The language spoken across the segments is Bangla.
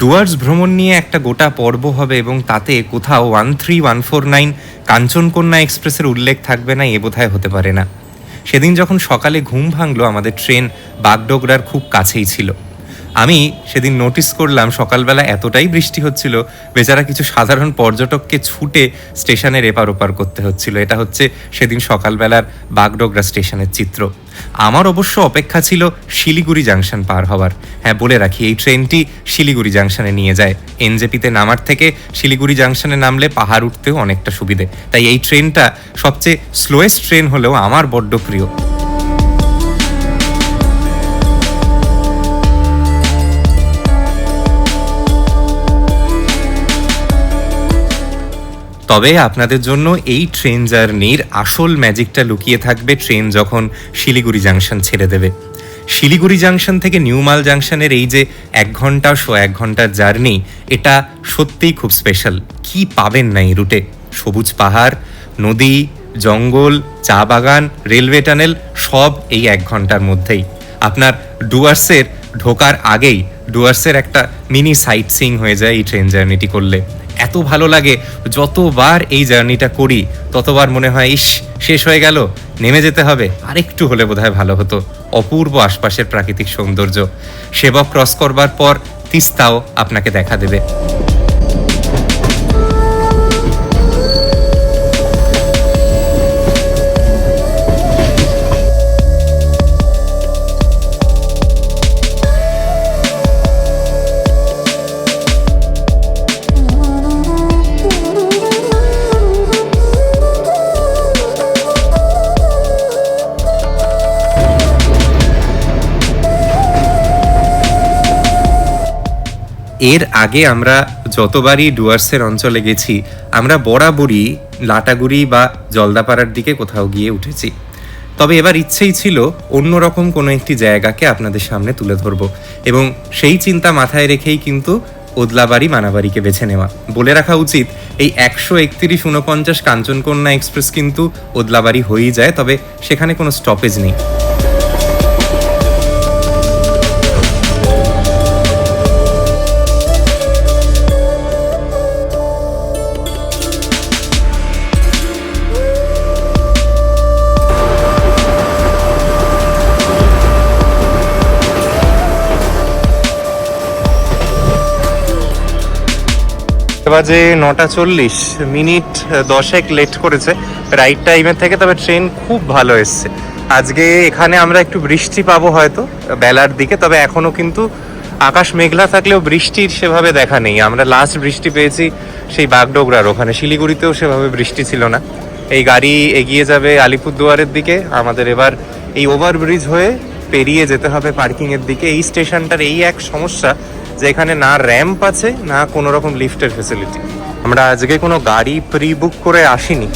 ডুয়ার্স ভ্রমণ নিয়ে একটা গোটা পর্ব হবে এবং তাতে কোথাও 13149 কাঞ্চনকন্যা এক্সপ্রেসের উল্লেখ থাকবে না এ বোধহয় হতে পারে না। সেদিন যখন সকালে ঘুম ভাঙলো আমাদের ট্রেন বাগডোগরার খুব কাছেই ছিল। আমি সেদিন নোটিস করলাম সকালবেলা এতটাই বৃষ্টি হচ্ছিল, বেচারা কিছু সাধারণ পর্যটককে ছুটে স্টেশনের এপার ওপার করতে হচ্ছিল। এটা হচ্ছে সেদিন সকালবেলার বাগডোগরা স্টেশনের চিত্র। আমার অবশ্য অপেক্ষা ছিল শিলিগুড়ি জাংশন পার হওয়ার। হ্যাঁ, বলে রাখি এই ট্রেনটি শিলিগুড়ি জাংশনে নিয়ে যায়। এনজেপিতে নামার থেকে শিলিগুড়ি জাংশনে নামলে পাহাড় উঠতেও অনেকটা সুবিধে। তাই এই ট্রেনটা সবচেয়ে স্লোয়েস্ট ট্রেন হলেও আমার বড্ড প্রিয়। তবে আপনাদের জন্য এই ট্রেন জার্নির আসল ম্যাজিকটা লুকিয়ে থাকবে ট্রেন যখন শিলিগুড়ি জাংশন ছেড়ে দেবে। শিলিগুড়ি জাংশন থেকে নিউমাল জাংশনের এই যে 1 ঘন্টা 1 ঘন্টার জার্নি, এটা সত্যিই খুব স্পেশাল। কি পাবেন না এই রুটে? সবুজ পাহাড়, নদী, জঙ্গল, চা বাগান, রেলওয়ে টানেল, সব এই 1 ঘন্টার মধ্যেই। আপনার ডুয়ার্সের ঢোকার আগেই ডুয়ার্সের একটা মিনি সাইট সিইং হয়ে যায় এই ট্রেন জার্নিটি করলে। এত ভালো লাগে, যতবার এই জার্নিটা করি ততবার মনে হয় ইস শেষ হয়ে গেল, নেমে যেতে হবে, আরেকটু হলে বোধহয় ভালো হতো। অপূর্ব আশপাশের প্রাকৃতিক সৌন্দর্য। সেবক ক্রস করবার পর তিস্তাও আপনাকে দেখা দেবে। এর আগে আমরা যতবারই ডুয়ার্সের অঞ্চলে গেছি আমরা বরাবরই লাটাগুড়ি বা জলদাপাড়ার দিকে কোথাও গিয়ে উঠেছি। তবে এবার ইচ্ছেই ছিল অন্যরকম কোনো একটি জায়গাকে আপনাদের সামনে তুলে ধরব এবং সেই চিন্তা মাথায় রেখেই কিন্তু ওদলাবাড়ি মানাবাড়িকে বেছে নেওয়া। বলে রাখা উচিত এই 13149 কাঞ্চনকন্যা এক্সপ্রেস কিন্তু ওদলাবাড়ি হয়েই যায়, তবে সেখানে কোনো স্টপেজ নেই। বাজে 9:40, মিনিট 10 লেট করেছে রাইট টাইমের থেকে। তবে ট্রেন খুব ভালো এসছে। আজকে এখানে আমরা একটু বৃষ্টি পাবো হয়তো বেলার দিকে, তবে এখনো কিন্তু আকাশ মেঘলা থাকলেও বৃষ্টির সেভাবে দেখা নেই। আমরা লাস্ট বৃষ্টি পেয়েছি সেই বাগডোগরার ওখানে, শিলিগুড়িতেও সেভাবে বৃষ্টি ছিল না। এই গাড়ি এগিয়ে যাবে আলিপুরদুয়ারের দিকে। আমাদের এবার এই ওভারব্রিজ হয়ে পেরিয়ে যেতে হবে পার্কিংয়ের দিকে। এই স্টেশনটার এই এক সমস্যা যে এখানে না র্যাম্প আছে না কোনো রকম লিফটের ফেসিলিটি। আমরা আজকে কোনো গাড়ি প্রি বুক করে আসিনি।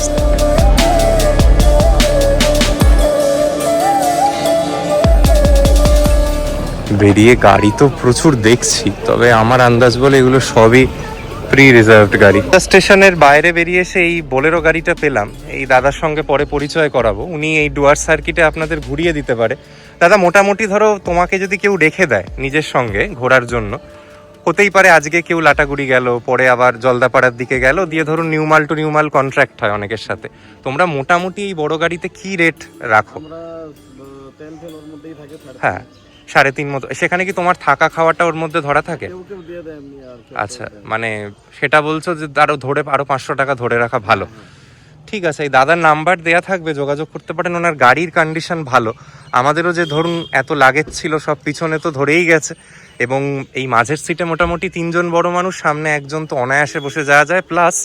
বেরিয়ে গাড়ি তো প্রচুর দেখছি, তবে আমার আন্দাজ বলে এগুলো সবই প্রি রিজার্ভড গাড়ি। স্টেশনের বাইরে বেরিয়ে এসে এই বোলেরো গাড়িটা পেলাম। এই দাদার সঙ্গে পরে পরিচয় করাবো। উনি এই ডুয়ার্স সার্কিটে আপনাদের ঘুরিয়ে দিতে পারে। দাদা, মোটামুটি ধরো তোমাকে যদি কেউ রেখে দেয় নিজের সঙ্গে ঘোরার জন্য, হতেই পারে আজকে কেউ লাটাগুড়ি গেল, পরে আবার জলদাপাড়ার দিকে গেল, দিয়ে ধরুন নিউমাল টু নিউমাল কন্ট্রাক্ট হয় অনেকের সাথে। তোমরা মোটামুটি এই বড় গাড়িতে কি রেট রাখো? হ্যাঁ, 3.5 মতো। সেখানে কি তোমার থাকা খাওয়াটা ওর মধ্যে ধরা থাকে? আচ্ছা, মানে সেটা বলছো যে আরো 500 টাকা ধরে রাখা ভালো। ঠিক আছে, এই দাদার নাম্বার দেয়া থাকবে, যোগাযোগ করতে পারেন। ওনার গাড়ির কন্ডিশন ভালো। আমাদেরও যে ধরুন এত লাগেজ ছিল সব পিছনে তো ধরেই গেছে, এবং এই মাঝের সিটে মোটামুটি 3 জন বড় মানুষ, সামনে একজন তো অনায়াসে বসে যাওয়া যায়, প্লাস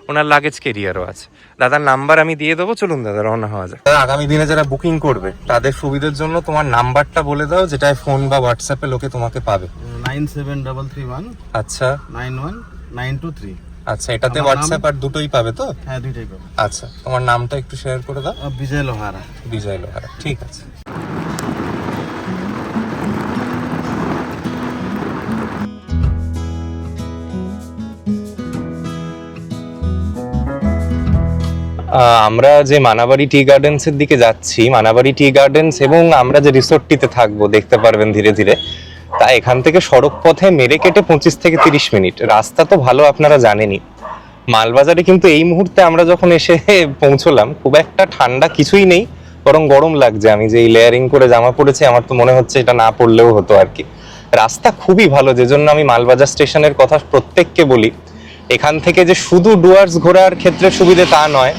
ওনার লাগেজ ক্যারিয়ারও আছে। দাদার নাম্বার আমি দিয়ে দেবো, চলুন দাদা রওনা হওয়া যায়। দাদা, আগামী দিনে যারা বুকিং করবে তাদের সুবিধার জন্য তোমার নাম্বারটা বলে দাও, যেটায় ফোন বা হোয়াটসঅ্যাপে লোকে তোমাকে পাবে। 97331 আচ্ছা 91923। আচ্ছা, এটাতে হোয়াটসঅ্যাপ আর দুটোই পাবে তো? হ্যাঁ, দুটোই পাবে। আচ্ছা, তোমার নামটা একটু শেয়ার করে দাও। বিজয় লোহারা। বিজয় লোহারা, ঠিক আছে। আমরা যে মানাবাড়ি টি গার্ডেন্স এর দিকে যাচ্ছি, মানাবাড়ি টি গার্ডেন্স এবং আমরা যে রিসোর্টটিতে থাকবো দেখতে পারবেন ধীরে ধীরে, তা এখান থেকে সড়ক পথে মেরে কেটে 25 থেকে 30 মিনিট। রাস্তা তো ভালো, আপনারা জানেনই। মালবাজারে কিন্তু এই মুহূর্তে আমরা যখন এসে পৌঁছলাম খুব একটা ঠান্ডা কিছুই নেই, বরং গরম লাগছে। আমি যে লেয়ারিং করে জামা পরেছি আমার তো মনে হচ্ছে এটা না পরলেও হতো আর কি। রাস্তা খুবই ভালো, যে জন্য আমি মালবাজার স্টেশনের কথা প্রত্যেককে বলি। এখান থেকে যে শুধু ডুয়ার্স ঘোরার ক্ষেত্রে সুবিধে তা নয়,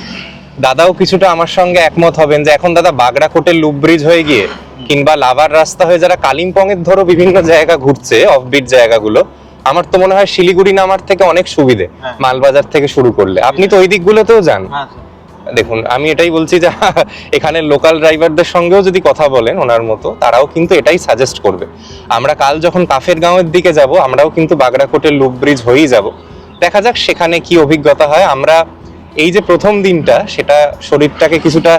দাদাও কিছুটা আমার সঙ্গে একমত হবেন যে এখন দাদা বাগড়াকোটের লুপ ব্রিজ হয়ে গিয়ে কিংবা লাভার রাস্তা হয়ে যারা কালিম্পং এর ধরো বিভিন্ন জায়গা ঘুরছে, অফবিট জায়গাগুলো, আমার তো মনে হয় শিলিগুড়ি নামার থেকে অনেক সুবিধে মালবাজার থেকে শুরু করলে। আপনি তো ওই দিকগুলোতেও যান। দেখুন, আমি এটাই বলছি যে এখানে লোকাল ড্রাইভারদের সঙ্গেও যদি কথা বলেন ওনার মতো, তারাও কিন্তু এটাই সাজেস্ট করবে। আমরা কাল যখন কাফের গাঁওয়ের দিকে যাব, আমরাও কিন্তু বাগড়াকোটের লুপ ব্রিজ হয়েই যাব। দেখা যাক সেখানে কি অভিজ্ঞতা হয়। আমরা এই যে প্রথম দিনটা, সেটা শরীরটাকে কিছুটা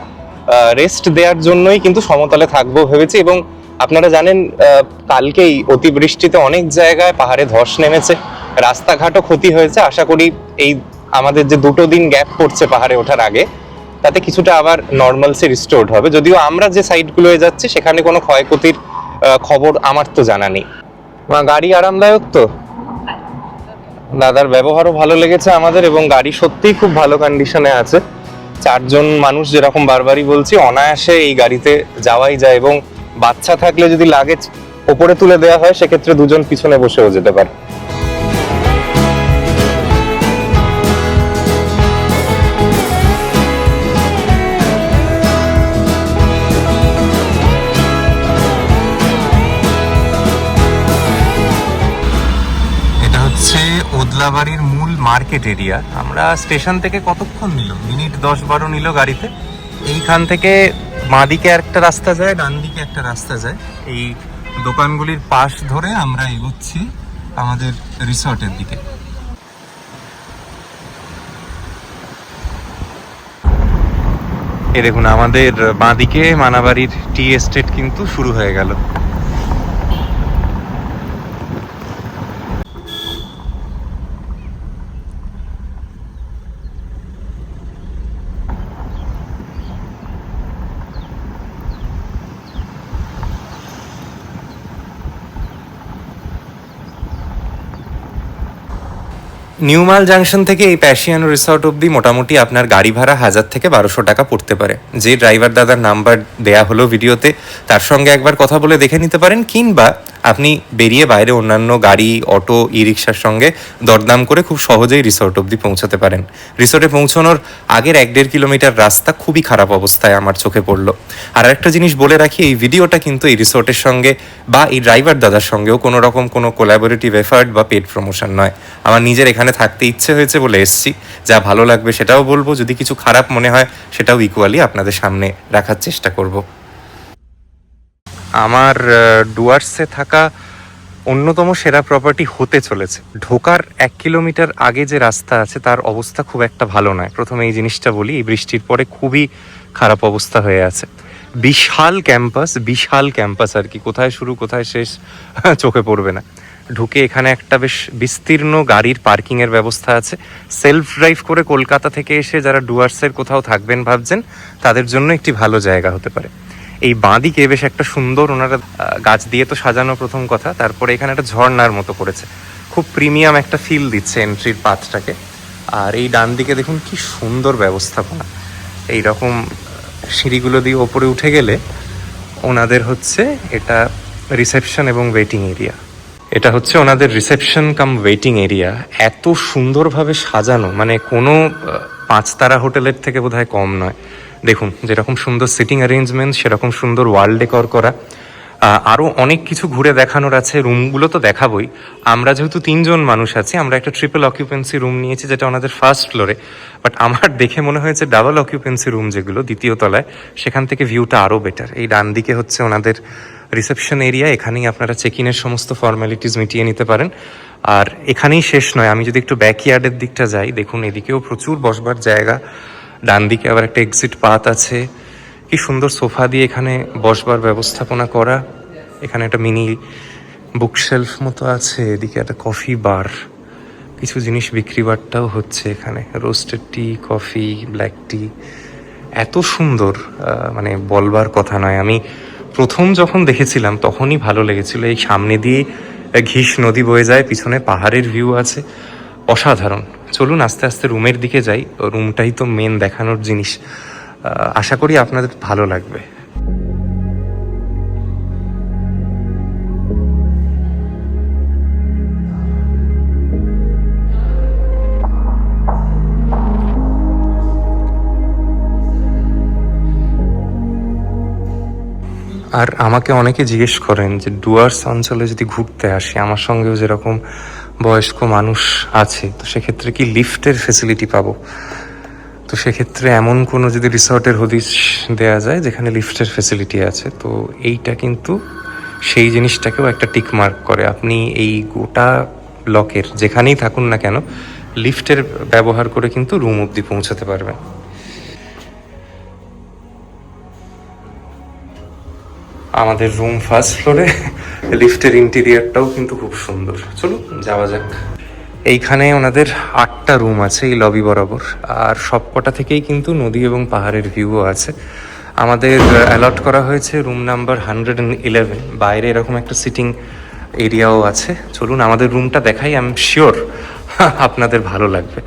রেস্ট দেওয়ার জন্যই কিন্তু সমতলে থাকবো ভেবেছি। এবং আপনারা জানেন কালকেই অতিবৃষ্টিতে অনেক জায়গায় পাহাড়ে ধস নেমেছে, রাস্তাঘাটও ক্ষতি হয়েছে। আশা করি এই আমাদের যে 2 দিন গ্যাপ পড়ছে পাহাড়ে ওঠার আগে, তাতে কিছুটা আবার নর্মালসে রিস্টোর্ড হবে। যদিও আমরা যে সাইডগুলোয় যাচ্ছি সেখানে কোনো ক্ষয়ক্ষতির খবর আমার তো জানা নেই। গাড়ি আরামদায়ক তো, দাদার ব্যবহারও ভালো লেগেছে আমাদের, এবং গাড়ি সত্যিই খুব ভালো কন্ডিশনে আছে। 4 জন মানুষ যেরকম বারবারই বলছি, অনায়াসে এই গাড়িতে যাওয়াই যায়। এবং বাচ্চা থাকলে যদি লাগেজ ওপরে তুলে দেওয়া হয়, সেক্ষেত্রে 2 জন পিছনে বসেও যেতে পারে। ওদলাবাড়ির মূল মার্কেট এরিয়া। আমরা স্টেশন থেকে কতক্ষণ নিল, মিনিট 10-12 নিল গাড়িতে। এইখান থেকে বাঁদিকে একটা রাস্তা যায়, ডান দিকে একটা রাস্তা যায়। এই দোকানগুলির পাশ ধরে আমরা এগোচ্ছি আমাদের রিসর্টের দিকে। এই দেখুন, আমাদের বাঁদিকে মানাবাড়ির টি এস্টেট কিন্তু শুরু হয়ে গেল। নিউমাল জাংশন থেকে এই প্যাশিয়ানো রিসর্ট অবধি মোটামুটি আপনার গাড়ি ভাড়া 1000 থেকে 1200 টাকা পড়তে পারে। যে ড্রাইভার দাদার নাম্বার দেয়া হলো ভিডিওতে, তার সঙ্গে একবার কথা বলে দেখে নিতে পারেন, কিংবা আপনি বেরিয়ে বাইরে অন্যান্য গাড়ি, অটো, ই রিক্সার সঙ্গে দরদাম করে খুব সহজেই রিসর্ট অবধি পৌঁছাতে পারেন। রিসর্টে পৌঁছানোর আগের 1-1.5 কিলোমিটার রাস্তা খুবই খারাপ অবস্থায় আমার চোখে পড়লো। আর একটা জিনিস বলে রাখি, এই ভিডিওটা কিন্তু এই রিসর্টের সঙ্গে বা এই ড্রাইভার দাদার সঙ্গেও কোনো রকম কোনো কোলাবোরেটিভ এফার্ট বা পেড প্রমোশন নয়। আমার নিজের এখানে থাকতে ইচ্ছে হয়েছে বলে এসছি। যা ভালো লাগবে সেটাও বলবো, যদি কিছু খারাপ মনে হয় সেটাও ইকুয়ালি আপনাদের সামনে রাখার চেষ্টা করব। আমার ডুয়ার্সে থাকা অন্যতম সেরা প্রপার্টি হতে চলেছে। ঢোকার 1 কিলোমিটার আগে যে রাস্তা আছে তার অবস্থা খুব একটা ভালো নয়। প্রথমে এই জিনিসটা বলি, এই বৃষ্টির পরে খুবই খারাপ অবস্থা হয়ে আছে। বিশাল ক্যাম্পাস আর কি, কোথায় শুরু কোথায় শেষ চোখে পড়বে না। ঢুকে এখানে একটা বেশ বিস্তীর্ণ গাড়ির পার্কিংয়ের ব্যবস্থা আছে। সেলফ ড্রাইভ করে কলকাতা থেকে এসে যারা ডুয়ার্সের কোথাও থাকবেন ভাবছেন, তাদের জন্য একটি ভালো জায়গা হতে পারে। এই বাঁদিকে বেশ একটা সুন্দর, ওনারা গাছ দিয়ে তো সাজানো প্রথম কথা, তারপরে এখানে একটা ঝর্ণার মতো করেছে, খুব প্রিমিয়াম একটা ফিল দিচ্ছে এন্ট্রির পাথটাকে। আর এই ডান দিকে দেখুন কি সুন্দর ব্যবস্থাপনা। এইরকম সিঁড়িগুলো দিয়ে ওপরে উঠে গেলে ওনাদের হচ্ছে এটা রিসেপশন এবং ওয়েটিং এরিয়া। এটা হচ্ছে ওনাদের রিসেপশন কাম ওয়েটিং এরিয়া। এত সুন্দরভাবে সাজানো, মানে কোনো 5 তারা হোটেলের থেকে বোধহয় কম নয়। দেখুন যেরকম সুন্দর সিটিং অ্যারেঞ্জমেন্ট, সেরকম সুন্দর ওয়াল ডেকর করা। আরও অনেক কিছু ঘুরে দেখানোর আছে, রুমগুলো তো দেখাবই। আমরা যেহেতু 3 জন মানুষ আছি, আমরা একটা ট্রিপল অকুপেন্সি রুম নিয়েছি যেটা ওনাদের ফার্স্ট ফ্লোরে। বাট আমার দেখে মনে হয়েছে ডাবল অকুপেন্সি রুম যেগুলো দ্বিতীয় তলায়, সেখান থেকে ভিউটা আরও বেটার। এই ডান দিকে হচ্ছে ওনাদের রিসেপশন এরিয়া, এখানেই আপনারা চেক ইনের সমস্ত ফর্মালিটিস মিটিয়ে নিতে পারেন। আর এখানেই শেষ নয়, আমি যদি একটু ব্যাকইয়ার্ডের দিকটা যাই, দেখুন এদিকেও প্রচুর বসবার জায়গা। ডান দিকে আবার একটা এক্সিট পাথ আছে, কি সুন্দর সোফা দিয়ে এখানে বসবার ব্যবস্থাপনা করা। এখানে একটা মিনি বুকশেলফ মতো আছে, এদিকে একটা কফি বার, কিছু জিনিস বিক্রি বারটাও হচ্ছে এখানে, রোস্টেড টি, কফি, ব্ল্যাক টি। এত সুন্দর, মানে বলবার কথা নয়। আমি প্রথম যখন দেখেছিলাম তখনই ভালো লেগেছিল। এই সামনে দিয়ে ঘিস নদী বয়ে যায়, পিছনে পাহাড়ের ভিউ আছে, অসাধারণ। চলুন আস্তে আস্তে রুমের দিকে যাই, রুমটাই তো মেন দেখানোর জিনিস। আশা করি আপনাদের ভালো লাগবে। আর আমাকে অনেকে জিজ্ঞেস করেন যে ডুয়ার্স অঞ্চলে যদি ঘুরতে আসি, আমার সঙ্গেও যেরকম বয়স্ক মানুষ আছে, তো সেক্ষেত্রে কি লিফটের ফেসিলিটি পাবো? তো সেক্ষেত্রে এমন কোনো যদি রিসর্টের হদিশ দেয়া যায় যেখানে লিফটের ফেসিলিটি আছে, তো এইটা কিন্তু সেই জিনিসটাকেও একটা টিক মার্ক করে। আপনি এই গোটা ব্লকের যেখানেই থাকুন না কেন, লিফটের ব্যবহার করে কিন্তু রুম অবধি পৌঁছাতে পারবেন। আমাদের রুম ফার্স্ট ফ্লোরে, লিফটের ইন্টেরিয়ারটাও কিন্তু খুব সুন্দর। চলুন যাওয়া যাক। এইখানে ওনাদের 8টা রুম আছে এই লবি বরাবর, আর সবকটা থেকেই কিন্তু নদী এবং পাহাড়ের ভিউও আছে। আমাদের অ্যালট করা হয়েছে রুম নাম্বার 111। বাইরে এরকম একটা সিটিং এরিয়াও আছে। চলুন আমাদের রুমটা দেখাই, আই এম শিওর আপনাদের ভালো লাগবে।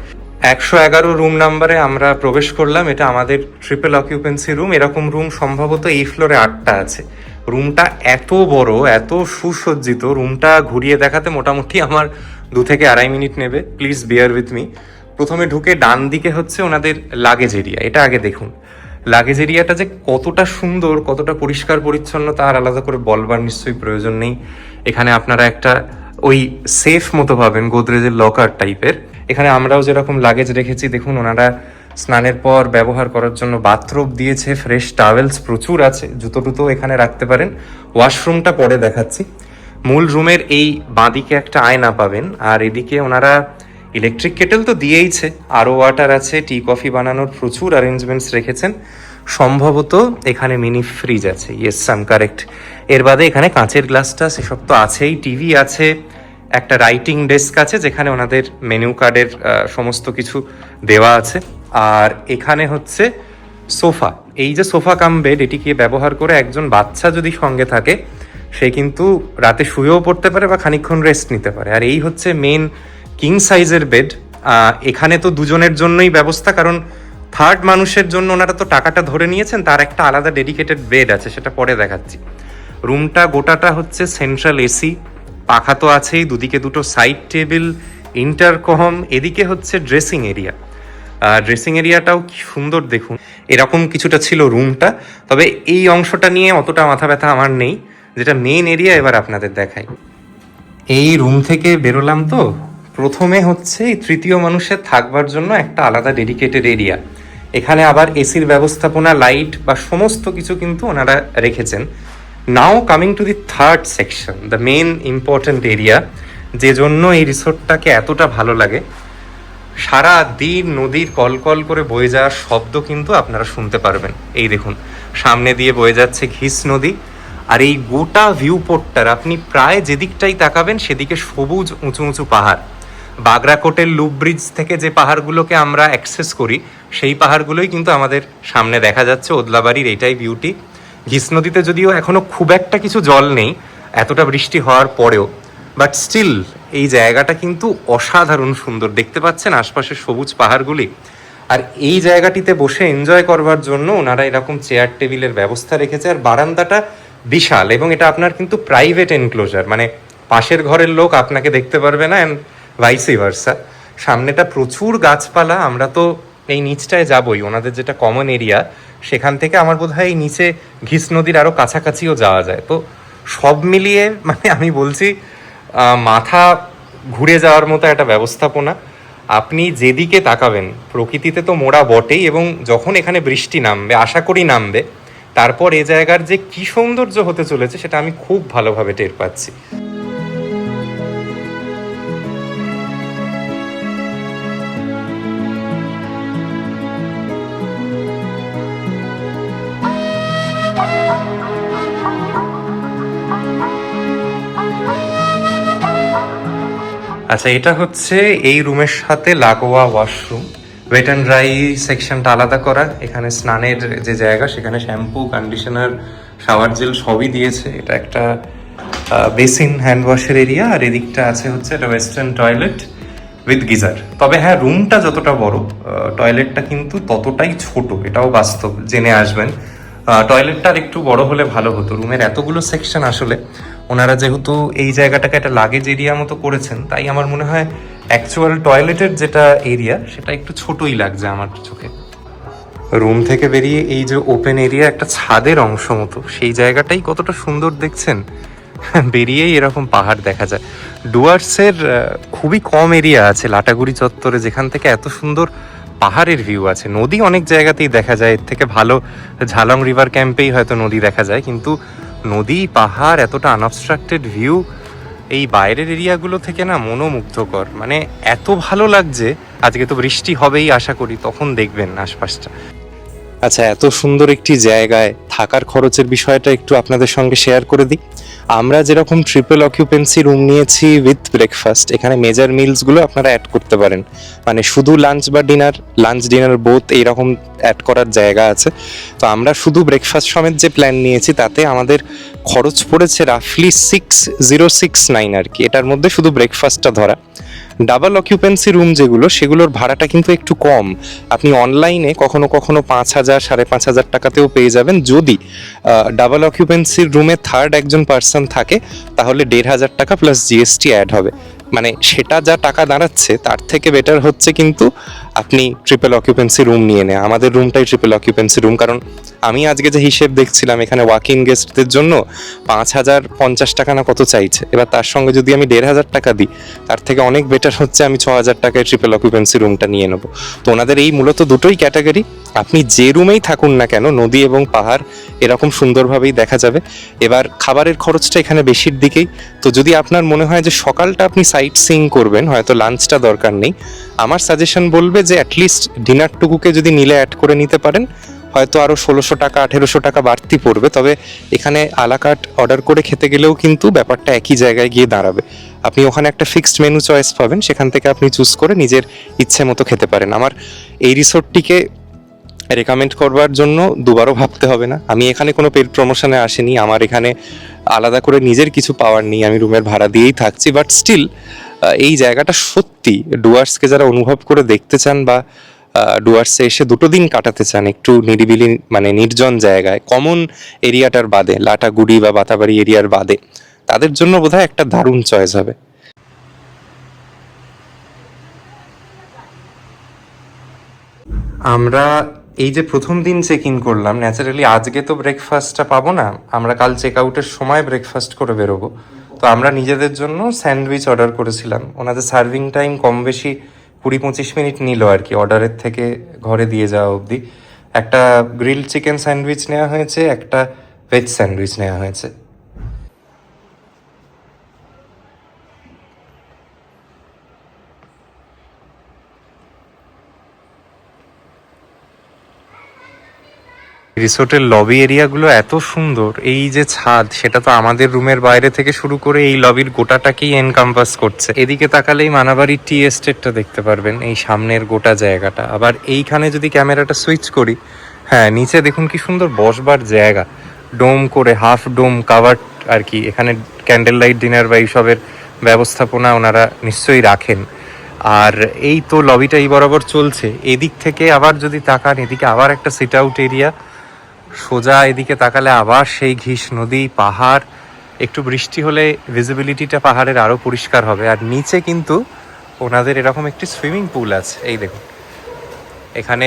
111 রুম নাম্বারে আমরা প্রবেশ করলাম। এটা আমাদের ট্রিপল অকিউপেন্সি রুম। এরকম রুম সম্ভবত এই ফ্লোরে 8টা আছে। রুমটা এত বড়, এত সুসজ্জিত, রুমটা ঘুরিয়ে দেখাতে মোটামুটি আমার 2 থেকে 2.5 মিনিট নেবে। Please beer with me. প্রথমে ঢুকে ডান দিকে হচ্ছে ওনাদের লাগেজ এরিয়া। এটা আগে দেখুন, লাগেজ এরিয়াটা যে কতটা সুন্দর, কতটা পরিষ্কার পরিচ্ছন্ন তার আলাদা করে বলবার নিশ্চয়ই প্রয়োজন নেই। এখানে আপনারা একটা ওই সেফ মতো পাবেন, গোদরেজের লকার টাইপের। এখানে আমরাও যেরকম লাগেজ রেখেছি, দেখুন ওনারা স্নানের পর ব্যবহার করার জন্য বাথরোব দিয়েছে, ফ্রেশ টাওয়েলস প্রচুর আছে, জুতো টুতো এখানে রাখতে পারেন। ওয়াশরুমটা পরে দেখাচ্ছি। মূল রুমের এই বাঁদিকে একটা আয়না পাবেন, আর এদিকে ওনারা ইলেকট্রিক কেটেল তো দিয়েইছে, আরও ওয়াটার আছে, টি কফি বানানোর প্রচুর অ্যারেঞ্জমেন্টস রেখেছেন। সম্ভবত এখানে মিনি ফ্রিজ আছে, ইয়েস আই এম কারেক্ট। এর বাদে এখানে কাঁচের গ্লাসটা সেসব তো আছেই, টিভি আছে, একটা রাইটিং ডেস্ক আছে যেখানে ওনাদের মেনু কার্ডের সমস্ত কিছু দেওয়া আছে। আর এখানে হচ্ছে সোফা। এই যে সোফা কাম বেড, এটিকে ব্যবহার করে একজন বাচ্চা যদি সঙ্গে থাকে, সে কিন্তু রাতে শুয়েও পড়তে পারে বা খানিকক্ষণ রেস্ট নিতে পারে। আর এই হচ্ছে মেন কিং সাইজের বেড। এখানে তো দুজনের জন্যই ব্যবস্থা, কারণ থার্ড মানুষের জন্য ওনারা তো টাকাটা ধরে নিয়েছেন, তার একটা আলাদা ডেডিকেটেড বেড আছে, সেটা পরে দেখাচ্ছি। রুমটা গোটাটা হচ্ছে সেন্ট্রাল এসি, পাখা তো আছেই, দুদিকে দুটো সাইড টেবিল, ইন্টারকম, এদিকে হচ্ছে ড্রেসিং এরিয়া। ড্রেসিং এরিয়াটাও কি সুন্দর দেখুন। এরকম কিছুটা ছিল রুমটা। তবে এই অংশটা নিয়ে অতটা মাথা ব্যথা আমার নেই, যেটা মেন এরিয়া এবার আপনাদের দেখাই। এই রুম থেকে বেরোলাম তো, প্রথমে হচ্ছে এই তৃতীয় মানুষের থাকবার জন্য একটা আলাদা ডেডিকেটেড এরিয়া। এখানে আবার এসির ব্যবস্থাপনা, লাইট বা সমস্ত কিছু কিন্তু ওনারা রেখেছেন। Now coming to the third section, the main important area, যে জন্য এই রিসোর্টটাকে এতটা ভালো লাগে। সারা দিন নদীর কলকল করে বয়ে যাওয়ার শব্দ কিন্তু আপনারা শুনতে পারবেন। এই দেখুন সামনে দিয়ে বয়ে যাচ্ছে ঘিস নদী, আর এই গোটা ভিউ পোর্টটার আপনি প্রায় যেদিকটাই তাকাবেন সেদিকে সবুজ উঁচু উঁচু পাহাড়। বাগরাকোটের লুপ ব্রিজ থেকে যে পাহাড়গুলোকে আমরা অ্যাক্সেস করি, সেই পাহাড়গুলোই কিন্তু আমাদের সামনে দেখা যাচ্ছে। ওদলাবাড়ির এইটাই বিউটি। ঘিস নদীতে যদিও এখনো খুব একটা কিছু জল নেই এতটা বৃষ্টি হওয়ার পরেও, বাট স্টিল এই জায়গাটা কিন্তু অসাধারণ সুন্দর। দেখতে পাচ্ছেন আশপাশের সবুজ পাহাড়গুলি। আর এই জায়গাটিতে বসে এনজয় করবার জন্য ওনারা এরকম চেয়ার টেবিলের ব্যবস্থা রেখেছে। আর বারান্দাটা বিশাল, এবং এটা আপনার কিন্তু প্রাইভেট এনক্লোজার, মানে পাশের ঘরের লোক আপনাকে দেখতে পারবে না, অ্যান্ড ভাইসি ভার্সা। সামনেটা প্রচুর গাছপালা। আমরা তো এই নিচটায় যাবই, ওনাদের যেটা কমন এরিয়া, সেখান থেকে আমার বোধ হয় এই নিচে ঘিস নদীর আরও কাছাকাছিও যাওয়া যায়। তো সব মিলিয়ে মানে আমি বলছি মাথা ঘুরে যাওয়ার মতো একটা ব্যবস্থাপনা। আপনি যেদিকে তাকাবেন, প্রকৃতিতে তো মোড়া বটেই, এবং যখন এখানে বৃষ্টি নামবে, আশা করি নামবে, তারপর এ জায়গার যে কী সৌন্দর্য হতে চলেছে সেটা আমি খুব ভালোভাবে টের পাচ্ছি। আচ্ছা, এটা হচ্ছে এই রুমের সাথে লাগোয়া ওয়াশরুম। ওয়েট অ্যান্ড ড্রাই সেকশনটা আলাদা করা। এখানে স্নানের যে জায়গা, সেখানে শ্যাম্পু, কন্ডিশনার শাওয়ার জেল সবই দিয়েছে। এটা একটা বেসিন হ্যান্ড ওয়াশের এরিয়া, আর এদিকটা আছে হচ্ছে একটা ওয়েস্টার্ন টয়লেট উইথ গিজার। তবে হ্যাঁ, রুমটা যতটা বড়, টয়লেটটা কিন্তু ততটাই ছোট, এটাও বাস্তব, জেনে আসবেন। টয়লেটটা আর একটু বড় হলে ভালো হতো। রুমের এতগুলো সেকশন, আসলে ওনারা যেহেতু এই জায়গাটাকে একটা লাগেজ এরিয়া মতো করেছেন, তাই আমার মনে হয় অ্যাকচুয়াল টয়লেটের যেটা এরিয়া সেটা একটু ছোটই লাগছে আমার চোখে। রুম থেকে বেরিয়ে এই যে ওপেন এরিয়া, একটা ছাদের অংশ মতো, সেই জায়গাটাই কতটা সুন্দর দেখছেন। বেরিয়েই এরকম পাহাড় দেখা যায়। ডুয়ার্সের খুবই কম এরিয়া আছে লাটাগুড়ি চত্বরে যেখান থেকে এত সুন্দর পাহাড়ের ভিউ আছে। নদী অনেক জায়গাতেই দেখা যায়, এর থেকে ভালো ঝালং রিভার ক্যাম্পেই হয়তো নদী দেখা যায়, কিন্তু নদী, পাহাড়, এতটা আনঅবস্ট্রাক্টেড ভিউ এই বাইরের এরিয়াগুলো থেকে না মনোমুগ্ধকর। মানে এত ভালো লাগছে। আজকে তো বৃষ্টি হবেই আশা করি, তখন দেখবেন আশপাশটা। আচ্ছা, এত সুন্দর একটি জায়গায় থাকার খরচের বিষয়টা একটু আপনাদের সঙ্গে শেয়ার করে দিই। আমরা যেরকম ট্রিপল অকিউপেন্সি রুম নিয়েছি উইথ ব্রেকফাস্ট, এখানে মেজর মিলসগুলো আপনারা অ্যাড করতে পারেন। মানে শুধু লাঞ্চ বা ডিনার, লাঞ্চ ডিনার বোথ এইরকম অ্যাড করার জায়গা আছে। তো আমরা শুধু ব্রেকফাস্ট সমেত যে প্ল্যান নিয়েছি তাতে আমাদের খরচ পড়েছে রাফলি 6069 আর কি। এটার মধ্যে শুধু ব্রেকফাস্টটা ধরা। ডাবল অকিউপেন্সি রুম যেগুলো, সেগুলোর ভাড়াটা কিন্তু একটু কম। আপনি অনলাইনে কখনো কখনো 5,000 5,500 টাকাতেও পেয়ে যাবেন। যদি ডাবল অকিউপেন্সির রুমে থার্ড একজন পার্সন থাকে, তাহলে 1,500 টাকা প্লাস জিএসটি অ্যাড হবে। মানে সেটা যা টাকা দাঁড়াচ্ছে তার থেকে বেটার হচ্ছে কিন্তু আপনি ট্রিপল অকিউপেন্সি রুম নিয়ে নেয়। আমাদের রুমটাই ট্রিপল অকিউপেন্সি রুম, কারণ আমি আজকে যে হিসেব দেখছিলাম, এখানে ওয়াকিং গেস্টদের জন্য 5,050 টাকা না কত চাইছে। এবার তার সঙ্গে যদি আমি 1,500 টাকা দিই, তার থেকে অনেক বেটার হচ্ছে আমি 6,000 টাকায় ট্রিপল অকিউপেন্সি রুমটা নিয়ে নেবো। তো ওনাদের এই মূলত দুটোই ক্যাটাগরি। আপনি যে রুমেই থাকুন না কেন, নদী এবং পাহাড় এরকম সুন্দরভাবেই দেখা যাবে। এবার খাবারের খরচটা এখানে বেশির দিকেই। তো যদি আপনার মনে হয় যে সকালটা আপনি সাইট সিইং করবেন, হয়তো লাঞ্চটা দরকার নেই, আমার সাজেশন বলবে যে অ্যাটলিস্ট ডিনারটুকুকে যদি নিলে অ্যাড করে নিতে পারেন, হয়তো আরও 1,600 টাকা 1,800 টাকা বাড়তি পড়বে। তবে এখানে আলাকাট অর্ডার করে খেতে গেলেও কিন্তু ব্যাপারটা একই জায়গায় গিয়ে দাঁড়াবে। আপনি ওখানে একটা ফিক্সড মেনু চয়েস পাবেন, সেখান থেকে আপনি চুজ করে নিজের ইচ্ছে মতো খেতে পারেন। আমার এই রিসোর্টটিকে রেকমেন্ড করবার জন্য দুবারও ভাবতে হবে না। আমি এখানে কোনো পেড প্রমোশনে আসিনি, আমার এখানে আলাদা করে নিজের কিছু পাওয়ার নেই, আমি রুমের ভাড়া দিয়েই থাকছি। বাট স্টিল এই জায়গাটা সত্যি, ডুয়ার্সকে যারা অনুভব করে দেখতে চান বা ডুয়ার্সে এসে 2 দিন কাটাতে চান একটু নিরিবিলি, মানে নির্জন জায়গায়, কমন এরিয়াটার বাদে, লাটাগুড়ি বা বাতাবাড়ি এরিয়ার বাদে, তাদের জন্য বোধহয় একটা দারুণ চয়েস হবে। আমরা এই যে প্রথম দিন চেক ইন করলাম, ন্যাচারালি আজকে তো ব্রেকফাস্টটা পাবো না, আমরা কাল চেক আউটের সময় ব্রেকফাস্ট করে বেরোবো। তো আমরা নিজেদের জন্য স্যান্ডউইচ অর্ডার করেছিলাম। ওনাদের সার্ভিং টাইম কম বেশি 20-25 মিনিট নিল আর কি, অর্ডারের থেকে ঘরে দিয়ে যাওয়া অবধি। একটা গ্রিল চিকেন স্যান্ডউইচ নেওয়া হয়েছে, একটা ভেজ স্যান্ডউইচ নেওয়া হয়েছে। রিসোর্টের লবি এরিয়াগুলো এত সুন্দর। এই যে ছাদ, সেটা তো আমাদের রুমের বাইরে থেকে শুরু করে এই লবির গোটাটাকেই এনকাম্পাস করছে। এদিকে তাকালেই মানাবাড়ি টি এস্টেটটা দেখতে পারবেন, এই সামনের গোটা জায়গাটা। আবার এইখানে যদি ক্যামেরাটা সুইচ করি, হ্যাঁ, নিচে দেখুন কি সুন্দর বসবার জায়গা, ডোম করে, হাফ ডোম কাভার্ড আর কি। এখানে ক্যান্ডেল লাইট ডিনার বা এইসবের ব্যবস্থাপনা ওনারা নিশ্চয়ই রাখেন। আর এই তো লবিটা এই বরাবর চলছে। এদিক থেকে আবার যদি তাকান, এদিকে আবার একটা সিট আউট এরিয়া, সোজা এদিকে তাকালে আবার সেই ঘিস নদী, পাহাড়। একটু বৃষ্টি হলে ভিজিবিলিটিটা পাহাড়ের আরও পরিষ্কার হবে। আর নিচে কিন্তু ওনাদের এরকম একটি সুইমিং পুল আছে, এই দেখুন, এখানে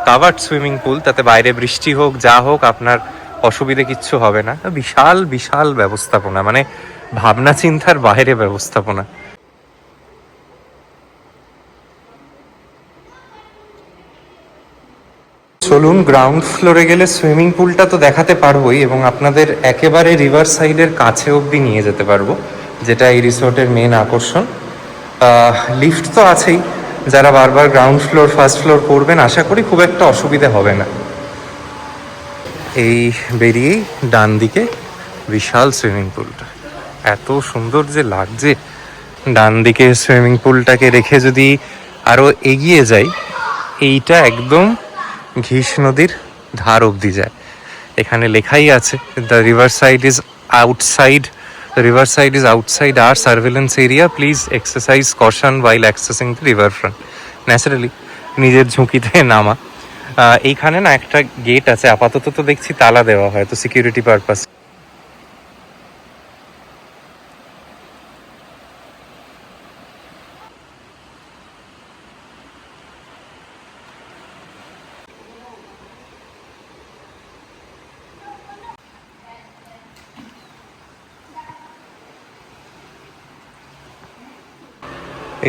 কাভার্ড সুইমিং পুল, তাতে বাইরে বৃষ্টি হোক যা হোক আপনার অসুবিধে কিচ্ছু হবে না। বিশাল বিশাল ব্যবস্থাপনা, মানে ভাবনা চিন্তার বাইরে ব্যবস্থাপনা। চলুন, গ্রাউন্ড ফ্লোরে গেলে সুইমিং পুলটা তো দেখাতে পারবোই, এবং আপনাদের একেবারে রিভার সাইডের কাছে অবধি নিয়ে যেতে পারবো, যেটা এই রিসোর্টের মেন আকর্ষণ। লিফট তো আছেই, যারা বারবার গ্রাউন্ড ফ্লোর ফার্স্ট ফ্লোর করবেন আশা করি খুব একটা অসুবিধা হবে না। এই বেরিয়েই ডান দিকে বিশাল সুইমিং পুলটা, এত সুন্দর যে লাগছে। ডান দিকে সুইমিং পুলটাকে রেখে যদি আরও এগিয়ে যাই, এইটা একদম ঘিস নদীর ধার অবধি যায়। এখানে লেখাই আছে, the river side is outside, river side is outside আর surveillance area, please exercise caution while accessing the river front. Naturally নিজের ঝুঁকিতে নামা। এইখানে না একটা গেট আছে, আপাতত তো দেখছি তালা দেওয়া হয়, তো সিকিউরিটি পারপাস।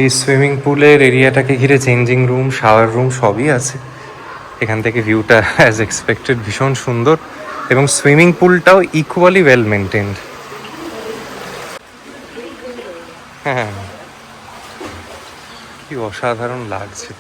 এই সুইমিং পুলের এরিয়াটাকে ঘিরে চেঞ্জিং রুম, শাওয়ার রুম সবই আছে। এখান থেকে ভিউটা অ্যাজ এক্সপেক্টেড ভীষণ সুন্দর, এবং সুইমিং পুলটাও ইকুয়ালি ওয়েল মেনটেন্ড। হ্যাঁ, কি অসাধারণ লাগছে।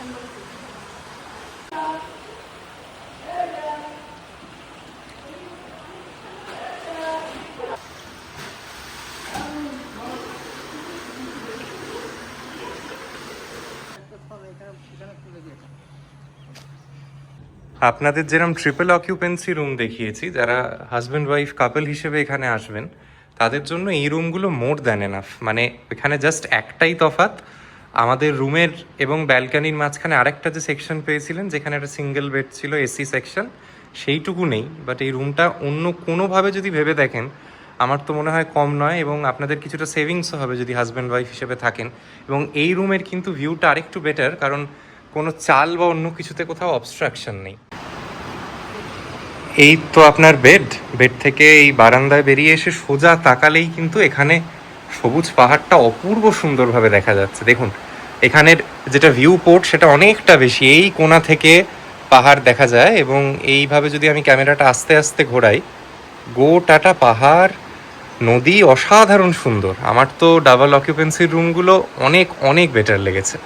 আপনাদের যেরকম ট্রিপল অকিউপেন্সি রুম দেখিয়েছি, যারা হাজব্যান্ড ওয়াইফ কাপল হিসেবে এখানে আসবেন তাদের জন্য এই রুমগুলো মোর দ্যান এনাফ। মানে এখানে জাস্ট একটাই তফাৎ, আমাদের রুমের এবং ব্যালকানির মাঝখানে আরেকটা যে সেকশন পেয়েছিলেন যেখানে একটা সিঙ্গেল বেড ছিল, এসি সেকশন, সেইটুকু নেই। বাট এই রুমটা অন্য কোনোভাবে যদি ভেবে দেখেন আমার তো মনে হয় কম নয়, এবং আপনাদের কিছুটা সেভিংসও হবে যদি হাজব্যান্ড ওয়াইফ হিসেবে থাকেন। এবং এই রুমের কিন্তু ভিউটা আরেকটু বেটার, কারণ কোনো চাল বা অন্য কিছুতে কোথাও অবস্ট্রাকশন নেই। এই তো আপনার বেড, বেড থেকে এই বারান্দায় বেরিয়ে এসে সোজা তাকালেই কিন্তু এখানে সবুজ পাহাড়টা অপূর্ব সুন্দরভাবে দেখা যাচ্ছে। দেখুন এখানের যেটা ভিউ পোর্ট সেটা অনেকটা বেশি, এই কোণা থেকে পাহাড় দেখা যায়, এবং এইভাবে যদি আমি ক্যামেরাটা আস্তে আস্তে ঘোরাই, গোটাটা পাহাড়, নদী, অসাধারণ সুন্দর। আমার তো ডাবল অকুপেন্সির রুমগুলো অনেক অনেক বেটার লেগেছে।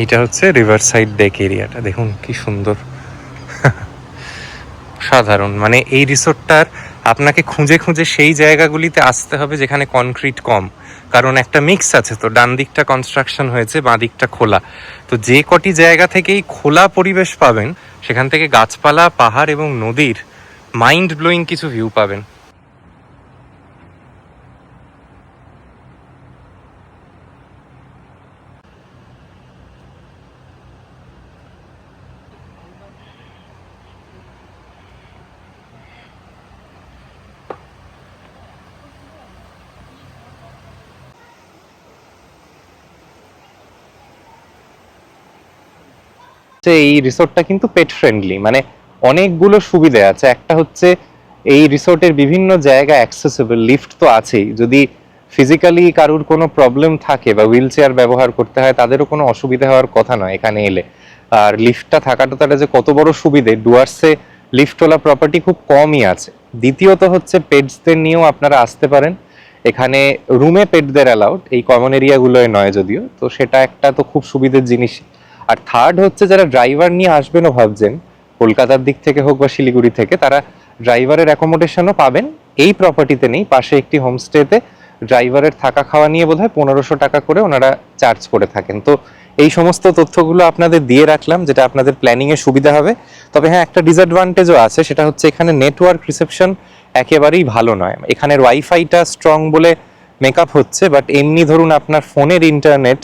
এইটা হচ্ছে রিভার সাইড ডেক এরিয়াটা, দেখুন কি সুন্দর, সাধারণ। মানে এই রিসোর্টটার আপনাকে খুঁজে খুঁজে সেই জায়গাগুলিতে আসতে হবে যেখানে কনক্রিট কম, কারণ একটা মিক্স আছে, তো ডান দিকটা কনস্ট্রাকশন হয়েছে, বাঁ দিকটা খোলা। তো যে কটি জায়গা থেকেই খোলা পরিবেশ পাবেন সেখান থেকে গাছপালা, পাহাড় এবং নদীর মাইন্ড ব্লোয়িং কিছু ভিউ পাবেন। এই রিসোর্টটা কিন্তু পেট ফ্রেন্ডলি, মানে অনেকগুলো সুবিধা আছে। একটা হচ্ছে এই রিসোর্টের বিভিন্ন জায়গা অ্যাক্সেসিবল, লিফট তো আছেই, যদি ফিজিক্যালি কারুর কোনো প্রবলেম থাকে বা হুইল চেয়ার ব্যবহার করতে হয় তাদেরও কোনো অসুবিধা হওয়ার কথা নয় এখানে এলে। আর লিফটটা থাকাটা তারা যে কত বড় সুবিধে, ডুয়ার্সে লিফটওয়ালা প্রপার্টি খুব কমই আছে। দ্বিতীয়ত হচ্ছে পেটসদের নিয়েও আপনারা আসতে পারেন, এখানে রুমে পেটদের অ্যালাউড, এই কমন এরিয়াগুলোয় নয় যদিও, তো সেটা একটা তো খুব সুবিধের জিনিস। আর থার্ড হচ্ছে যারা ড্রাইভার নিয়ে আসবেনও ভাবছেন, কলকাতার দিক থেকে হোক বা শিলিগুড়ি থেকে, তারা ড্রাইভারের অ্যাকোমোডেশনও পাবেন। এই প্রপার্টিতে নেই, পাশে একটি হোমস্টেতে ড্রাইভারের থাকা খাওয়া নিয়ে বোধহয় 1500 টাকা করে ওনারা চার্জ করে থাকেন। তো এই সমস্ত তথ্যগুলো আপনাদের দিয়ে রাখলাম, যেটা আপনাদের প্ল্যানিংয়ে সুবিধা হবে। তবে হ্যাঁ, একটা ডিসঅ্যাডভান্টেজও আছে, সেটা হচ্ছে এখানে নেটওয়ার্ক রিসেপশন একেবারেই ভালো নয়। এখানের ওয়াইফাইটা স্ট্রং বলে মেকআপ হচ্ছে, বাট এমনি ধরুন আপনার ফোনের ইন্টারনেট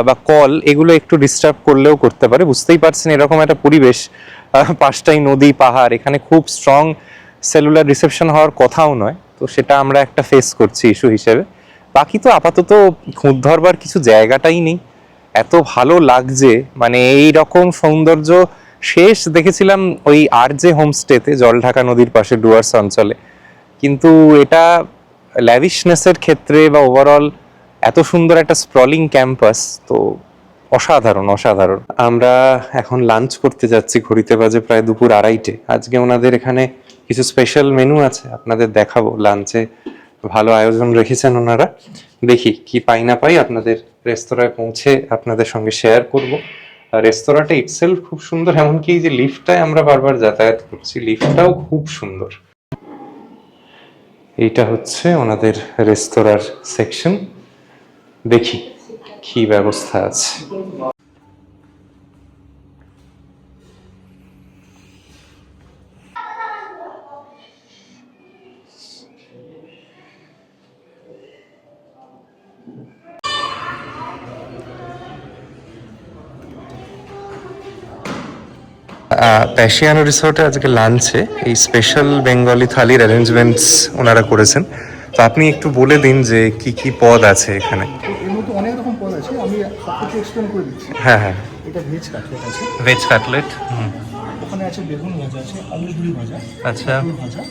বা কল এগুলো একটু ডিস্টার্ব করলেও করতে পারে। বুঝতেই পারছেন এরকম একটা পরিবেশ, পাশটাই নদী, পাহাড়, এখানে খুব স্ট্রং সেলুলার রিসেপশন হওয়ার কথাও নয়। তো সেটা আমরা একটা ফেস করছি ইস্যু হিসেবে। বাকি তো আপাতত খুঁত ধরবার কিছু জায়গাটাই নেই, এত ভালো লাগছে। মানে এই রকম সৌন্দর্য শেষ দেখেছিলাম ওই আর জে হোমস্টেতে, জলঢাকা নদীর পাশে ডুয়ার্স অঞ্চলে। কিন্তু এটা ল্যাভিশনেসের ক্ষেত্রে বা ওভারঅল এত সুন্দর একটা স্প্রলিং ক্যাম্পাস, তো অসাধারণ অসাধারণ। আমরা এখন লাঞ্চ করতে যাচ্ছি, ঘড়িতে বাজে প্রায় দুপুর 2:30। আজকে ওনাদের এখানে কিছু স্পেশাল মেনু আছে, আপনাদের দেখাবো। লাঞ্চে ভালো আয়োজন রেখেছেন ওনারা, দেখি কি পাই না পাই আপনাদের রেস্তোরাঁয় পৌঁছে আপনাদের সঙ্গে শেয়ার করব। আর রেস্তোরাঁটা ইটসেলফ খুব সুন্দর, এমনকি যে লিফটটায় আমরা বারবার যাতায়াত করছি, লিফটটাও খুব সুন্দর। এইটা হচ্ছে ওনাদের রেস্তোরাঁর সেকশন। দেখি কি ব্যবস্থা আছে। প্যাশিয়ানো রিসোর্টে আজকে লাঞ্চে এই স্পেশাল বেঙ্গলি থালির অ্যারেঞ্জমেন্টস ওনারা করেছেন। তো আপনি একটু বলে দিন যে কি কি পদ আছে এখানে। তো এর মধ্যে অনেক রকম পদ আছে, আমি সব কিছু এক্সপ্লেন করে দিচ্ছি। হ্যাঁ হ্যাঁ, এটা ভেজ কাটলেট আছে, ভেজ কাটলেট। ওখানে আছে বেগুন ভাজা আছে, আলু ঝুড়ি ভাজা, আচ্ছা। পটল ভাজা।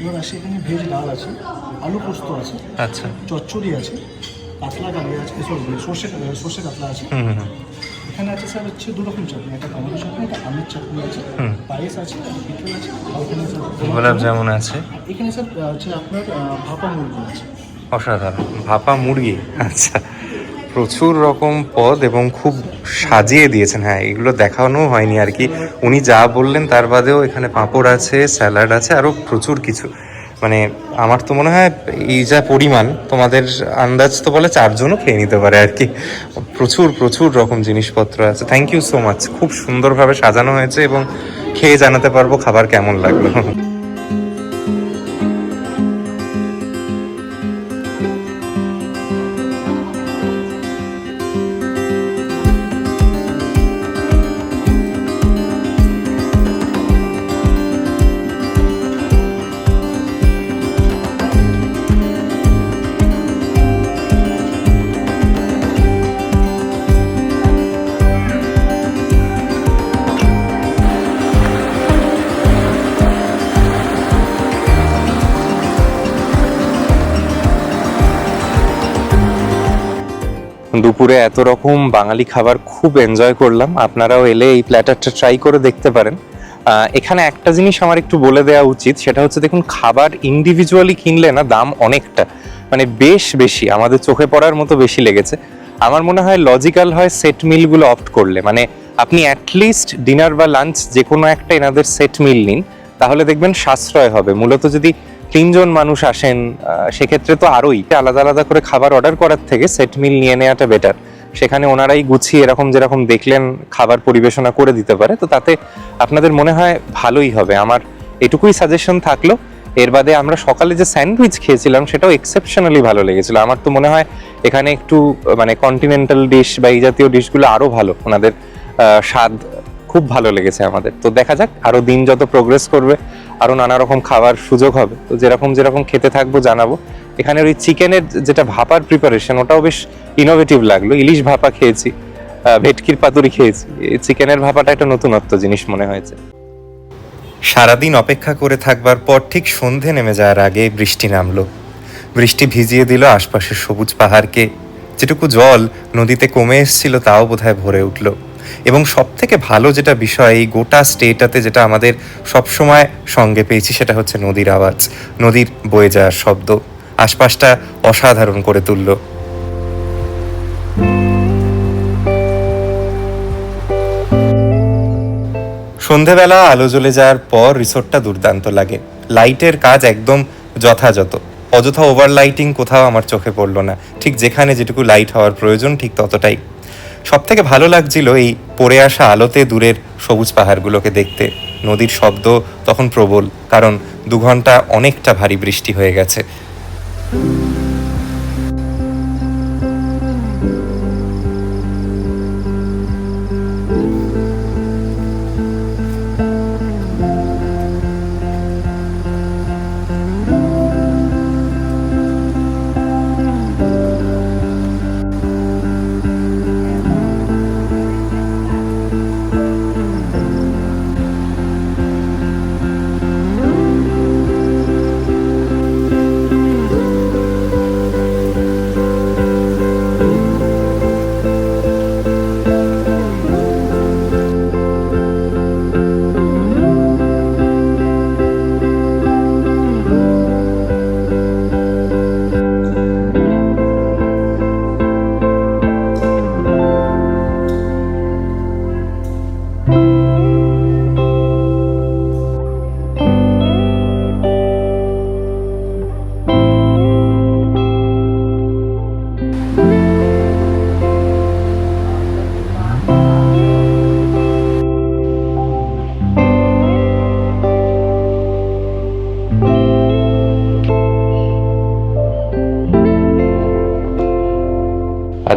এবার আসে এখানে ভেজ ডাল আছে, আলু পোস্ত আছে, আচ্ছা। চচ্চড়ি আছে, কাতলা ডালিয়া আছে, সর্ষে কাতলা আছে। এখানে আছে স্যার হচ্ছে দু রকম চাটনি, একটা টমেটো চাটনি, একটা আমের চাটনি আছে, পায়েস আছে, পিঠে আছে, আর এখানে স্যার গোলাপ জামুন আছে। এখানে স্যার হচ্ছে আপনার ভাপা মুরগি আছে। অসাধারণ, ভাপা মুরগি। আচ্ছা, প্রচুর রকম পদ এবং খুব সাজিয়ে দিয়েছেন। হ্যাঁ, এগুলো দেখানো হয়নি আর কি, উনি যা বললেন তার বাদেও এখানে পাঁপড় আছে, স্যালাড আছে, আরও প্রচুর কিছু। মানে আমার তো মনে হয় এই যা পরিমাণ, তোমাদের আন্দাজ তো বলে 4 জনও খেয়ে নিতে পারে আর কি। প্রচুর প্রচুর রকম জিনিসপত্র আছে। থ্যাংক ইউ সো মাচ, খুব সুন্দরভাবে সাজানো হয়েছে এবং খেয়ে জানাতে পারবো খাবার কেমন লাগলো। দুপুরে এত রকম বাঙালি খাবার খুব এনজয় করলাম। আপনারাও এলে এই প্ল্যাটারটা ট্রাই করে দেখতে পারেন। এখানে একটা জিনিস আমার একটু বলে দেওয়া উচিত, সেটা হচ্ছে দেখুন, খাবার ইন্ডিভিজুয়ালি কিনলে না দাম অনেকটা, মানে বেশ বেশি, আমাদের চোখে পড়ার মতো বেশি লেগেছে। আমার মনে হয় লজিক্যাল হয় সেট মিলগুলো অপ্ট করলে, মানে আপনি অ্যাটলিস্ট ডিনার বা লাঞ্চ যে কোনো একটা এনাদের সেট মিল নিন, তাহলে দেখবেন সাশ্রয় হবে। মূলত যদি 3 জন মানুষ আসেন সেক্ষেত্রে তো আরোই আলাদা আলাদা করে খাবার অর্ডার করার থেকে সেট মিল নিয়ে নেওয়াটা বেটার। সেখানে ওনারাই গুছিয়ে এরকম যেরকম দেখলেন খাবার পরিবেশনা করে দিতে পারে, তো তাতে আপনাদের মনে হয় ভালোই হবে। আমার এটুকুই সাজেশন থাকলো। এর বাদে আমরা সকালে যে স্যান্ডউইচ খেয়েছিলাম সেটাও এক্সেপশনালি ভালো লেগেছিল। আমার তো মনে হয় এখানে একটু মানে কন্টিনেন্টাল ডিশ বা এই জাতীয় ডিশগুলো আরও ভালো, ওনাদের স্বাদ খুব ভালো লেগেছে আমাদের। তো দেখা যাক, আরও দিন যত প্রোগ্রেস করবে আরও নানা রকম খাবার সুযোগ হবে, তো যেরকম যেরকম খেতে থাকবো জানাবো। এখানে ওই চিকেনের যেটা ভাপার প্রিপারেশন, ওটাও বেশ ইনোভেটিভ লাগলো। ইলিশ ভাপা খেয়েছি, ভেটকির পাতুরি খেয়েছি, চিকেনের ভাপাটা একটা নতুনত্ব জিনিস মনে হয়েছে। সারাদিন অপেক্ষা করে থাকবার পর ঠিক সন্ধে নেমে যাওয়ার আগে বৃষ্টি নামলো। বৃষ্টি ভিজিয়ে দিল আশপাশের সবুজ পাহাড়কে। যেটুকু জল নদীতে কমে এসেছিল তাও বোধহয় ভরে উঠল। এবং সব থেকে ভালো যেটা বিষয়, এই গোটা স্টেটাতে যেটা আমাদের সবসময় সঙ্গে পেয়েছি, সেটা হচ্ছে নদীর আওয়াজ, নদীর বয়ে যাওয়ার শব্দ আশপাশটা অসাধারণ করে তুলল। সন্ধেবেলা আলো জ্বলে যাওয়ার পর রিসোর্টটা দুর্দান্ত লাগে। লাইটের কাজ একদম যথাযথ, অযথা ওভার লাইটিং কোথাও আমার চোখে পড়লো না। ঠিক যেখানে যেটুকু লাইট হওয়ার প্রয়োজন ঠিক ততটাই। সব থেকে ভালো লাগছিল এই পড়ে আসা আলোতে দূরের সবুজ পাহাড়গুলোকে দেখতে। নদীর শব্দ তখন প্রবল, কারণ 2 ঘন্টা অনেকটা ভারী বৃষ্টি হয়ে গেছে।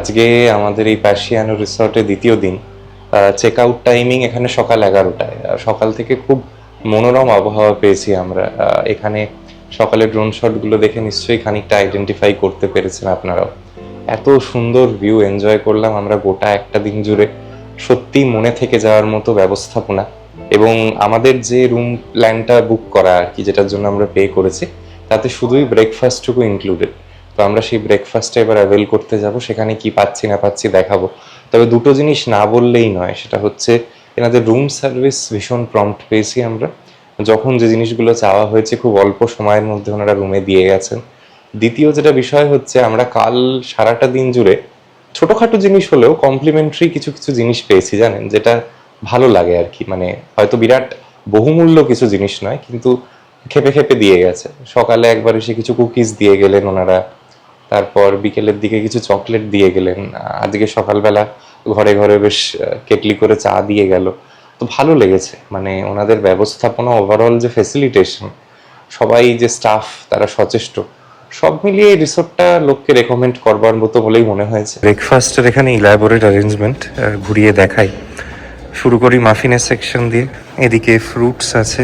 আজকে আমাদের এই প্যাশিয়ানো রিসর্টে দ্বিতীয় দিন। চেক আউট টাইমিং এখানে সকাল 11টায়। সকাল থেকে খুব মনোরম আবহাওয়া পেয়েছি আমরা। এখানে সকালে ড্রোন শটগুলো দেখে নিশ্চয়ই খানিকটা আইডেন্টিফাই করতে পেরেছেন আপনারাও। এত সুন্দর ভিউ এনজয় করলাম আমরা গোটা একটা দিন জুড়ে। সত্যি মনে থেকে যাওয়ার মতো ব্যবস্থাপনা, এবং আমাদের যে রুম প্ল্যানটা বুক করা আর কি, যেটার জন্য আমরা পে করেছি, তাতে শুধুই ব্রেকফাস্টটুকু ইনক্লুডেড। তো আমরা সেই ব্রেকফাস্টটা এবার অ্যাভেল করতে যাব, সেখানে কি পাচ্ছি না পাচ্ছি দেখাবো। তবে দুটো জিনিস না বললেই নয়, সেটা হচ্ছে এনাদের রুম সার্ভিস ভীষণ প্রম্পট পেয়েছি আমরা। যখন যে জিনিসগুলো চাওয়া হয়েছে খুব অল্প সময়ের মধ্যে ওনারা রুমে দিয়ে গেছেন। দ্বিতীয় যেটা বিষয় হচ্ছে, আমরা কাল সারাটা দিন জুড়ে ছোটোখাটো জিনিস হলেও কমপ্লিমেন্টারি কিছু কিছু জিনিস পেয়েছি জানেন, যেটা ভালো লাগে আর কি। মানে হয়তো বিরাট বহুমূল্য কিছু জিনিস নয়, কিন্তু খেপে খেপে দিয়ে গেছে। সকালে একবার এসে কিছু কুকিজ দিয়ে গেলেন ওনারা, তারপর বিকেলের দিকে কিছু চকলেট দিয়ে গেলেন, আজকে সকালবেলা ঘরে ঘরে বেশ কেটলি করে চা দিয়ে গেল। তো ভালো লেগেছে, মানে ওনাদের ব্যবস্থাপনা, ওভারঅল যে ফেসিলিটেশন, সবাই যে স্টাফ তারা সচেষ্ট, সব মিলিয়ে এই রিসোর্টটা লোককে রেকমেন্ড করবার মতো বলেই মনে হয়েছে। ব্রেকফাস্টের এখানে ইলাবোরেট অ্যারেঞ্জমেন্ট, ঘুরিয়ে দেখাই। শুরু করি মাফিনের সেকশন দিয়ে। এদিকে ফ্রুটস আছে,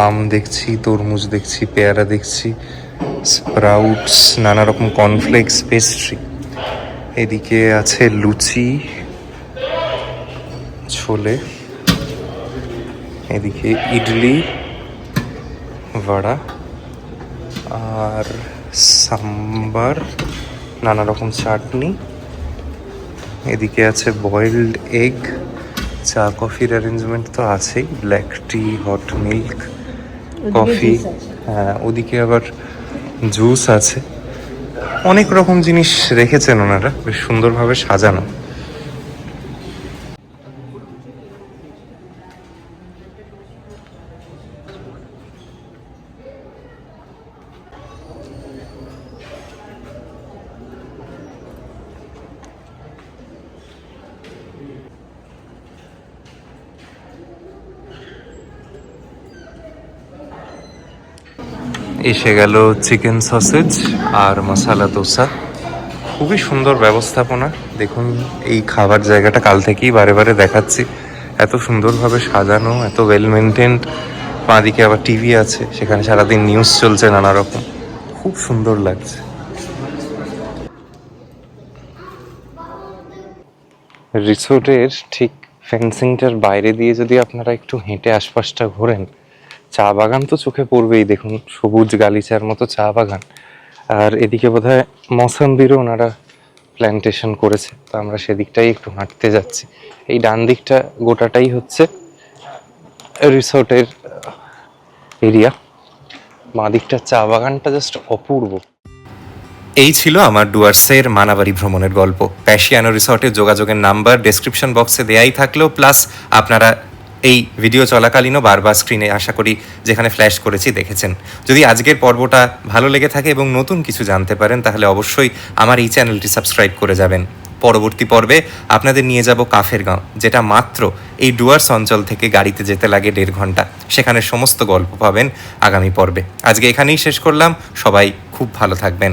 আম দেখছি, তরমুজ দেখছি, পেয়ারা দেখছি, স্প্রাউটস, নানা রকম কর্নফ্লেক্স, পেস্ট্রি। এদিকে আছে লুচি, ছোলে, এদিকে ইডলি, ভাড়া আর সাম্বার, নানা রকম চাটনি। এদিকে আছে বয়েলড এগ, চা কফির অ্যারেঞ্জমেন্ট তো আছেই, ব্ল্যাক টি, হট মিল্ক, কফি। হ্যাঁ, ওদিকে আবার জুস আছে। অনেক রকম জিনিস রেখেছেন ওনারা, বেশ সুন্দরভাবে সাজানো। এসে গেল চিকেন সসেজ আর মশালা দোসা। খুবই সুন্দর ব্যবস্থাপনা। দেখুন এই খাবার জায়গাটা কাল থেকেই বারে বারে দেখাচ্ছি, এত সুন্দরভাবে সাজানো, এত ওয়েল মেনটেন্ড। বাঁদিকে আবার টিভি আছে, সেখানে সারাদিন নিউজ চলছে নানা রকম, খুব সুন্দর লাগছে। রিসোর্টের ঠিক ফেন্সিংটার বাইরে দিয়ে যদি আপনারা একটু হেঁটে আশপাশটা ঘোরেন, চা বাগান তো চোখে পড়বেই। দেখুন সবুজ গালিচার মতো চা বাগান, আর এদিকে বোধহয় মৌসাম্বিরও ওনারা প্ল্যান্টেশন করেছে। তো আমরা সেদিকটাই একটু হাঁটতে যাচ্ছি। এই ডান দিকটা গোটাটাই হচ্ছে রিসোর্টের এরিয়া, বাঁ দিকটা চা বাগানটা জাস্ট অপূর্ব। এই ছিল আমার ডুয়ার্সের মানাবাড়ি ভ্রমণের গল্প। প্যাশিয়ানো রিসর্টের যোগাযোগের নাম্বার ডেসক্রিপশন বক্সে দেয়াই থাকলেও, প্লাস আপনারা এই ভিডিও চলাকালীনও বারবার স্ক্রিনে আশা করি যেখানে ফ্ল্যাশ করেছি দেখেছেন। যদি আজকের পর্বটা ভালো লেগে থাকে এবং নতুন কিছু জানতে পারেন, তাহলে অবশ্যই আমার এই চ্যানেলটি সাবস্ক্রাইব করে যাবেন। পরবর্তী পর্বে আপনাদের নিয়ে যাব কাফেরগাঁও, যেটা মাত্র এই ডুয়ার্স অঞ্চল থেকে গাড়িতে যেতে লাগে 1.5 ঘন্টা। সেখানে সমস্ত গল্প পাবেন আগামী পর্বে। আজকে এখানেই শেষ করলাম। সবাই খুব ভালো থাকবেন।